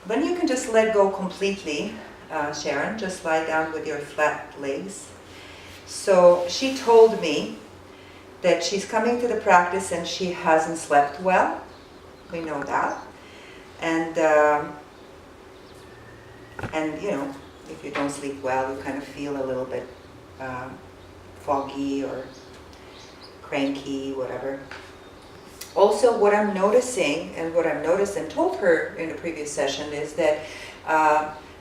then you can just let go completely, Sharon. Just lie down with your flat legs. So she told me that she's coming to the practice and she hasn't slept well. We know that. And you know, if you don't sleep well, you kind of feel a little bit foggy or cranky, whatever. Also, what I'm noticing, and what I've noticed and told her in a previous session, is that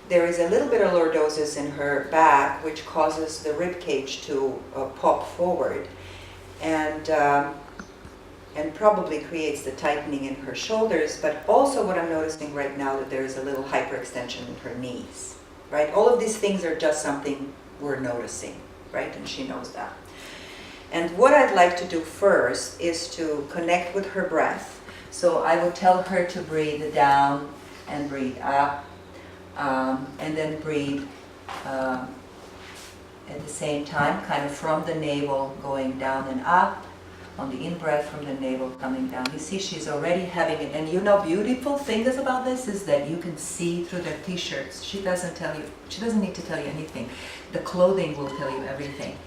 there is a little bit of lordosis in her back, which causes the rib cage to pop forward, and probably creates the tightening in her shoulders. But also, what I'm noticing right now, that there is a little hyperextension in her knees. Right? All of these things are just something we're noticing, right? And she knows that. And what I'd like to do first is to connect with her breath. So I would tell her to breathe down and breathe up, and then breathe at the same time, kind of from the navel going down and up, on the in-breath from the navel coming down. You see, she's already having it. And you know, beautiful thing is about this is that you can see through their t-shirts. She doesn't need to tell you anything. The clothing will tell you everything.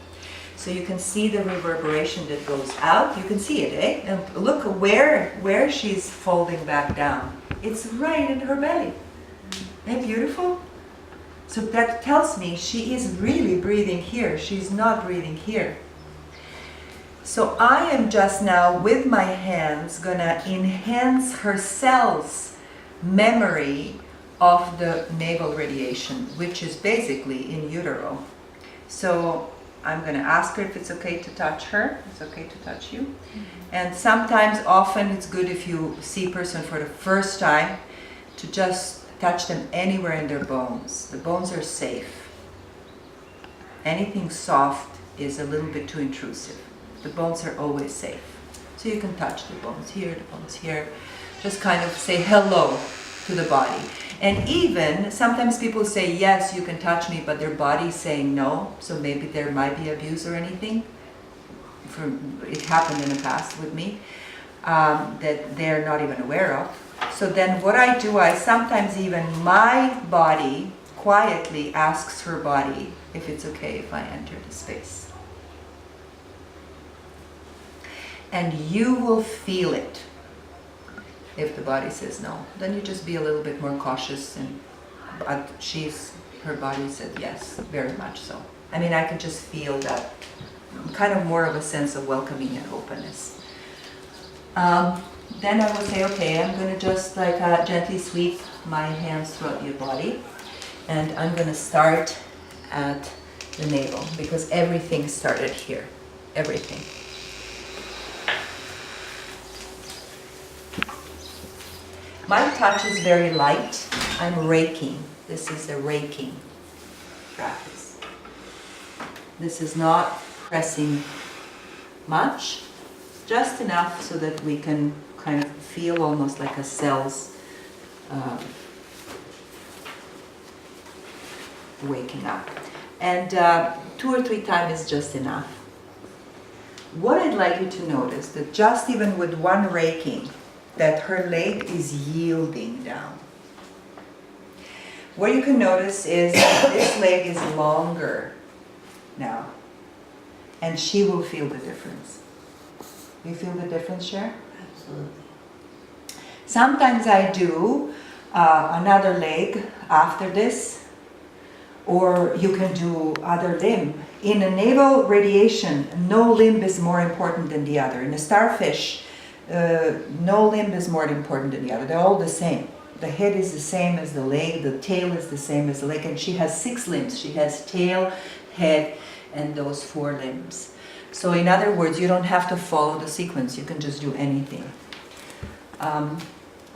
So you can see the reverberation that goes out. You can see it, eh? And look where she's folding back down. It's right in her belly. Isn't it beautiful? So that tells me she is really breathing here. She's not breathing here. So I am just now, with my hands, gonna enhance her cell's memory of the navel radiation, which is basically in utero. So I'm going to ask her if it's okay to touch her. It's okay to touch you. Mm-hmm. And sometimes, often, it's good if you see a person for the first time to just touch them anywhere in their bones. The bones are safe. Anything soft is a little bit too intrusive. The bones are always safe. So you can touch the bones here, the bones here. Just kind of say hello to the body. And even, sometimes people say, yes, you can touch me, but their body's saying no, so maybe there might be abuse or anything. It happened in the past with me, that they're not even aware of. So then what I do, I sometimes even, my body quietly asks her body if it's okay if I enter the space. And you will feel it. If the body says no, then you just be a little bit more cautious, and her body said yes, very much so. I mean, I can just feel that kind of more of a sense of welcoming and openness. Then I will say, okay, I'm going to just like gently sweep my hands throughout your body, and I'm going to start at the navel, because everything started here, everything. My touch is very light. I'm raking. This is a raking practice. This is not pressing much, just enough so that we can kind of feel almost like a cell's waking up. And 2 or 3 times is just enough. What I'd like you to notice, that just even with one raking, that her leg is yielding down. What you can notice is that this leg is longer now, and she will feel the difference. You feel the difference, Cher? Absolutely. Sometimes I do another leg after this, or you can do other limb. In a navel radiation, no limb is more important than the other. In a starfish, no limb is more important than the other. They're all the same. The head is the same as the leg, the tail is the same as the leg, and she has 6 limbs. She has tail, head, and those 4 limbs. So in other words, you don't have to follow the sequence. You can just do anything. I'm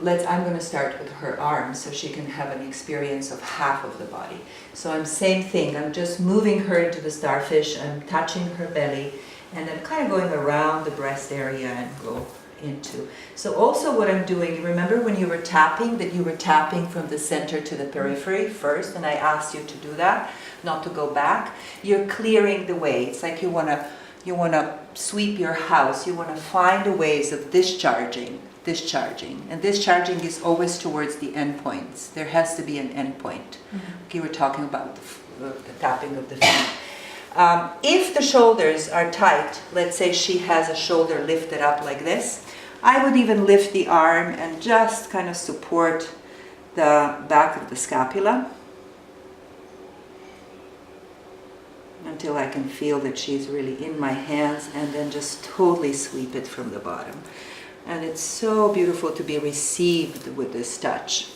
going to start with her arms so she can have an experience of half of the body. So same thing. I'm just moving her into the starfish. I'm touching her belly, and I'm kind of going around the breast area and go into. So also what I'm doing, remember when you were tapping, that you were tapping from the center to the periphery first, and I asked you to do that, not to go back. You're clearing the way. It's like you want to sweep your house. You want to find the ways of discharging discharging. And discharging is always towards the end points. There has to be an end point. Okay, we're talking about the tapping of the feet. If the shoulders are tight, let's say she has a shoulder lifted up like this, I would even lift the arm and just kind of support the back of the scapula until I can feel that she's really in my hands, and then just totally sweep it from the bottom. And it's so beautiful to be received with this touch.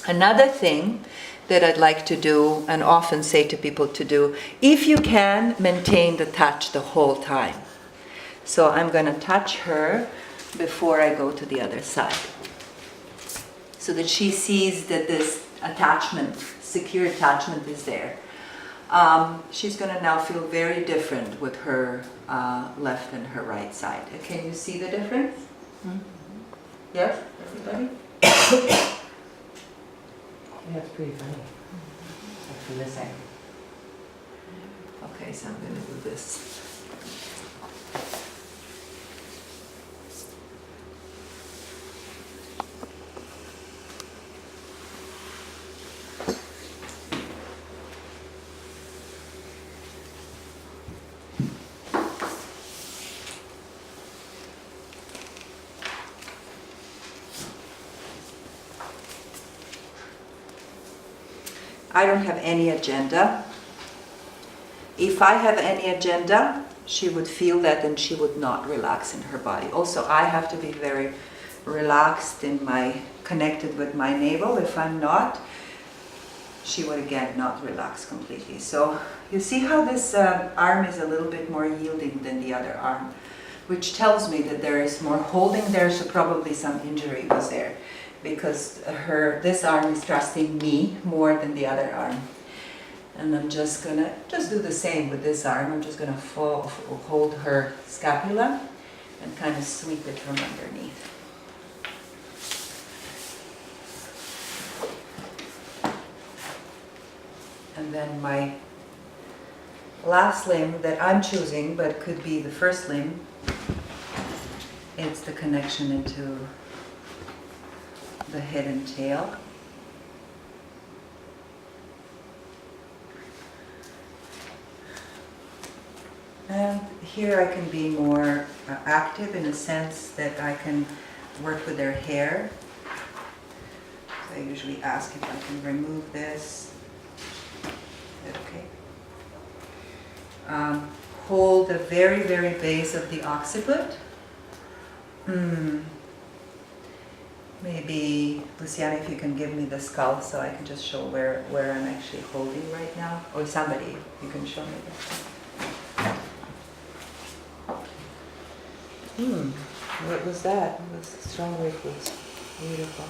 Another thing that I'd like to do, and often say to people to do, if you can, maintain the touch the whole time. So I'm going to touch her before I go to the other side, so that she sees that this attachment, secure attachment, is there. She's going to now feel very different with her left and her right side. Can you see the difference? Mm-hmm. Yes, everybody? Yeah, it's pretty funny. Like from this side. Okay, so I'm going to do this. I don't have any agenda. If I have any agenda, she would feel that and she would not relax in her body. Also, I have to be very relaxed in my, connected with my navel. If I'm not, she would again not relax completely. So you see how this arm is a little bit more yielding than the other arm, which tells me that there is more holding there, so probably some injury was there, because this arm is trusting me more than the other arm. And I'm just gonna do the same with this arm. I'm just gonna hold her scapula and kind of sweep it from underneath. And then my last limb that I'm choosing, but could be the first limb, it's the connection into the head and tail. And here I can be more active in a sense that I can work with their hair. So I usually ask if I can remove this. Okay. Hold the very, very base of the occiput. Maybe, Luciana, if you can give me the skull so I can just show where I'm actually holding right now. Or somebody, you can show me that. What was that? It was strong ripples. Beautiful.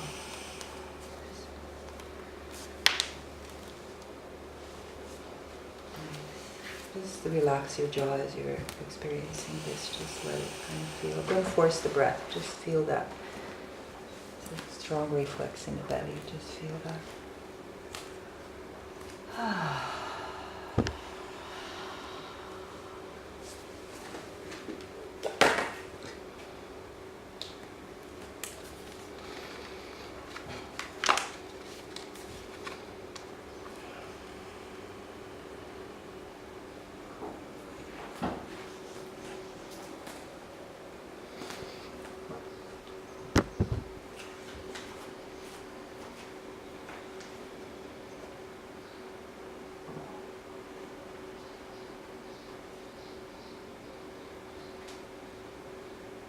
Just relax your jaw as you're experiencing this. Just let it kind of feel. Don't force the breath. Just feel that. It's a strong reflex in the belly. Just feel that.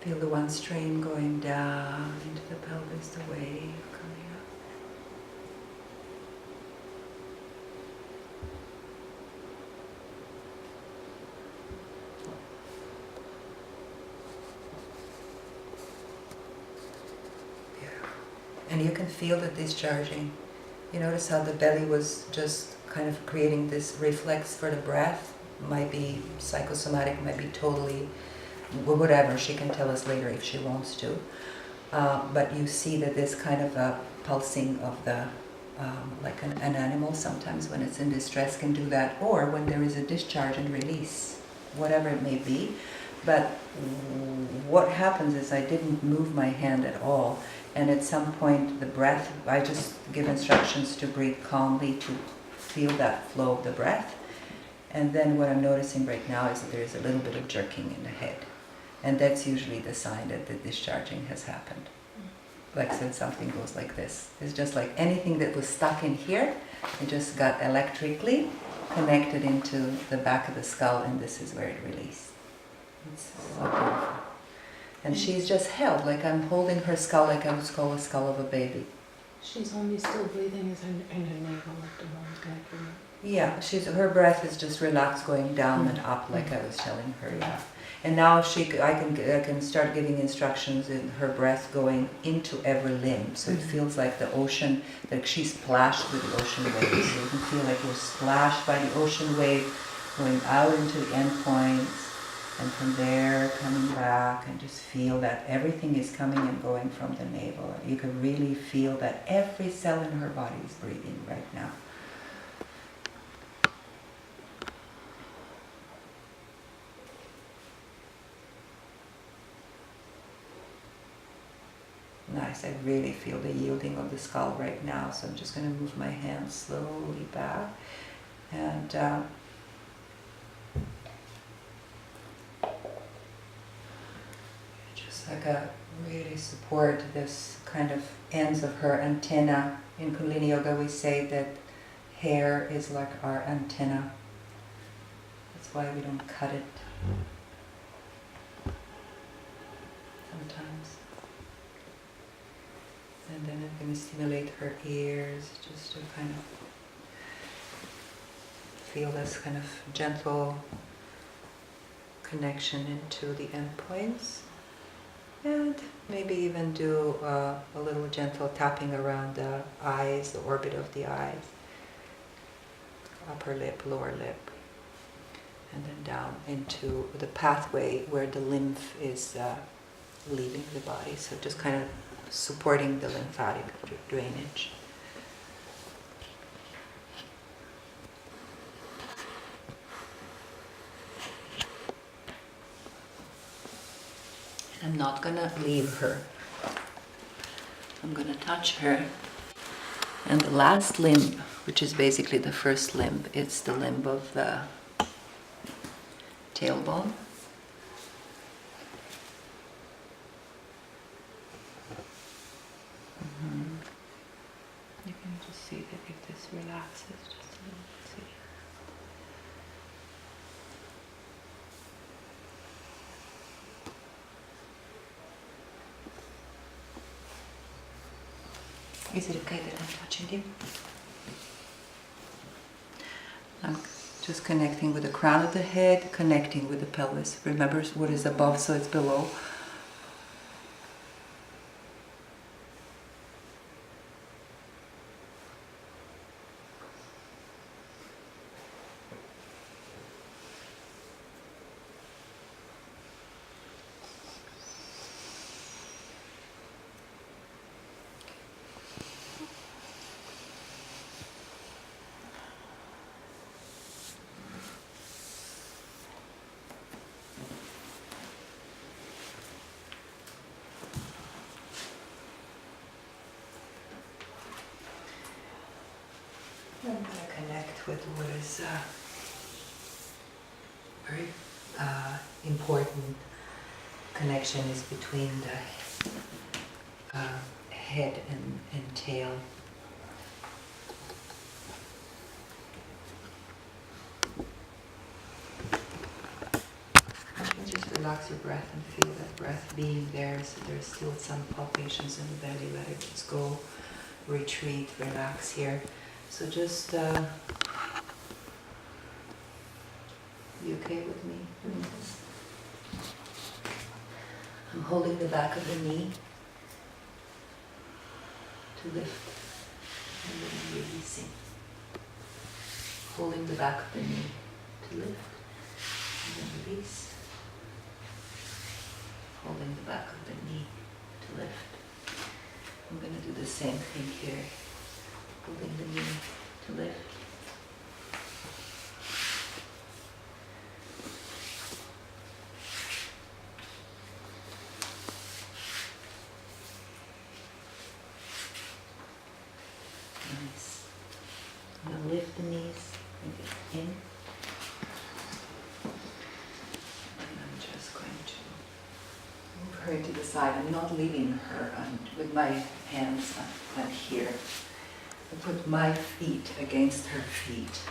Feel the one stream going down into the pelvis, the wave coming up. Beautiful. And you can feel the discharging. You notice how the belly was just kind of creating this reflex for the breath. Might be psychosomatic, might be totally whatever, she can tell us later if she wants to. But you see that this kind of a pulsing of the, like an animal sometimes when it's in distress can do that, or when there is a discharge and release, whatever it may be. But what happens is I didn't move my hand at all, and at some point the breath, I just give instructions to breathe calmly, to feel that flow of the breath. And then what I'm noticing right now is that there's a little bit of jerking in the head. And that's usually the sign that the discharging has happened. Like I said, something goes like this. It's just like anything that was stuck in here, it just got electrically connected into the back of the skull, and this is where it released. It's so beautiful. And she's just held, like I'm holding her skull like I would hold a skull of a baby. She's only still breathing is in her navel at the moment, connected. Yeah, her breath is just relaxed, going down and up, like I was telling her. Yeah, and now I can start giving instructions in her breath going into every limb, so it feels like the ocean, like she's splashed with the ocean waves. So you can feel like you're splashed by the ocean wave, going out into the end points, and from there coming back, and just feel that everything is coming and going from the navel. You can really feel that every cell in her body is breathing right now. Nice, I really feel the yielding of the skull right now, so I'm just going to move my hands slowly back and just like really support this kind of ends of her antenna. In Kundalini Yoga we say that hair is like our antenna. That's why we don't cut it sometimes. And then I'm going to stimulate her ears just to kind of feel this kind of gentle connection into the endpoints. And maybe even do a little gentle tapping around the eyes, the orbit of the eyes, upper lip, lower lip, and then down into the pathway where the lymph is leaving the body. So just kind of supporting the lymphatic drainage. And I'm not gonna leave her. I'm gonna touch her. And the last limb, which is basically the first limb, it's the limb of the tailbone. You can just see that if this relaxes just a little bit. See? Is it okay that I'm touching you? I'm just connecting with the crown of the head, connecting with the pelvis. Remember what is above, so it's below. I'm going to connect with what is very important connection is between the head and tail. Just relax your breath and feel that breath being there, so there's still some palpitations in the belly. Let it just go, retreat, relax here. So just you okay with me doing this? I'm holding the back of the knee to lift and then releasing. Holding the back of the knee to lift and then release. Holding the back of the knee to lift. I'm going to do the same thing here. Holding the knee to lift. lift the knees in. And I'm just going to move her into the side. I'm not leaving her with my hands on here. I put my feet against her feet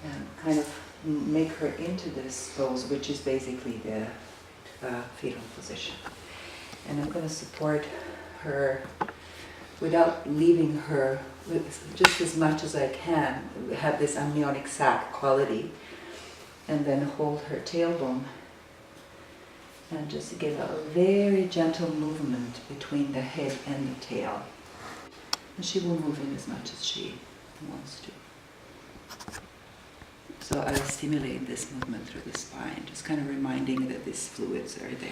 and kind of make her into this pose, which is basically the fetal position. And I'm going to support her without leaving her, just as much as I can, have this amniotic sac quality, and then hold her tailbone and just give a very gentle movement between the head and the tail. And she will move in as much as she wants to. So I'll stimulate this movement through the spine, just kind of reminding that these fluids are there.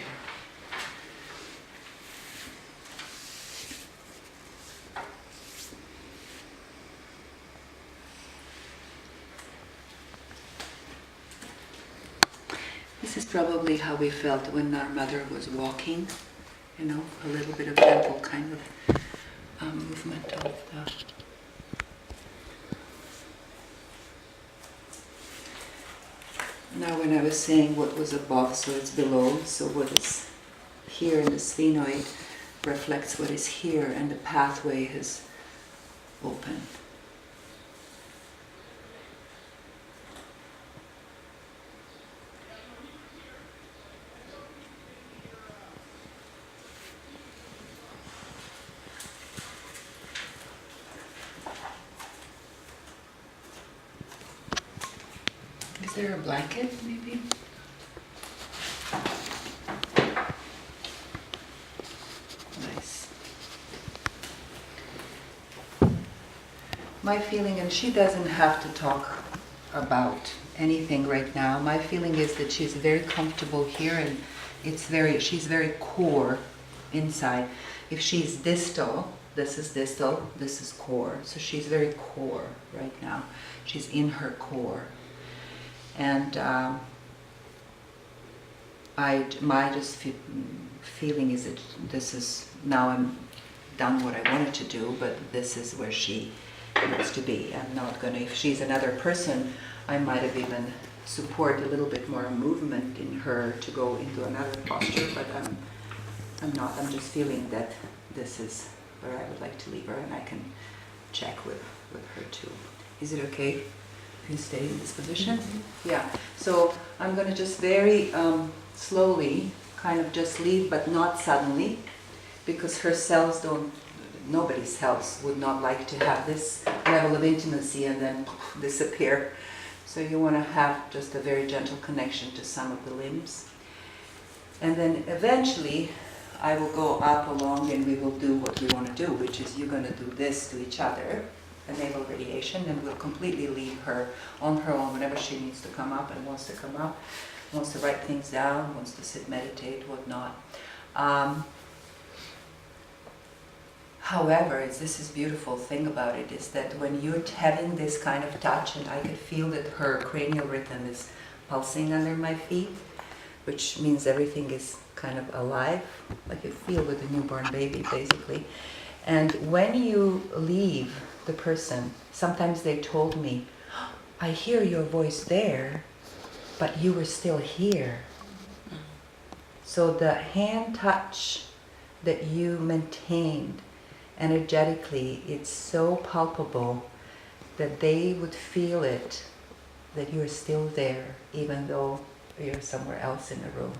This is probably how we felt when our mother was walking, you know, a little bit of gentle kind of movement of the... Now when I was saying what was above, so it's below, so what is here in the sphenoid reflects what is here, and the pathway is open. Is there a blanket, maybe? Nice. My feeling, and she doesn't have to talk about anything right now, my feeling is that she's very comfortable here, and she's very core inside. If she's distal, this is core. So she's very core right now. She's in her core. And my feeling is that this is, now I'm done what I wanted to do, but this is where she needs to be. I'm not going to, if she's another person, I might have even support a little bit more movement in her to go into another posture, but I'm not. I'm just feeling that this is where I would like to leave her, and I can check with her too. Is it okay? Can you stay in this position? Mm-hmm. Yeah. So I'm going to just very slowly kind of just leave, but not suddenly, because her cells don't, nobody's cells would not like to have this level of intimacy and then disappear. So you want to have just a very gentle connection to some of the limbs. And then eventually I will go up along and we will do what we want to do, which is you're going to do this to each other, a navel radiation, and we'll completely leave her on her own whenever she needs to come up and wants to come up, wants to write things down, wants to sit, meditate, whatnot. However, this is beautiful thing about it is that when you're having this kind of touch, and I could feel that her cranial rhythm is pulsing under my feet, which means everything is kind of alive, like you feel with a newborn baby, basically. And when you leave the person, sometimes they told me, I hear your voice there, but you were still here. So the hand touch that you maintained energetically, it's so palpable that they would feel it, that you're still there, even though you're somewhere else in the room.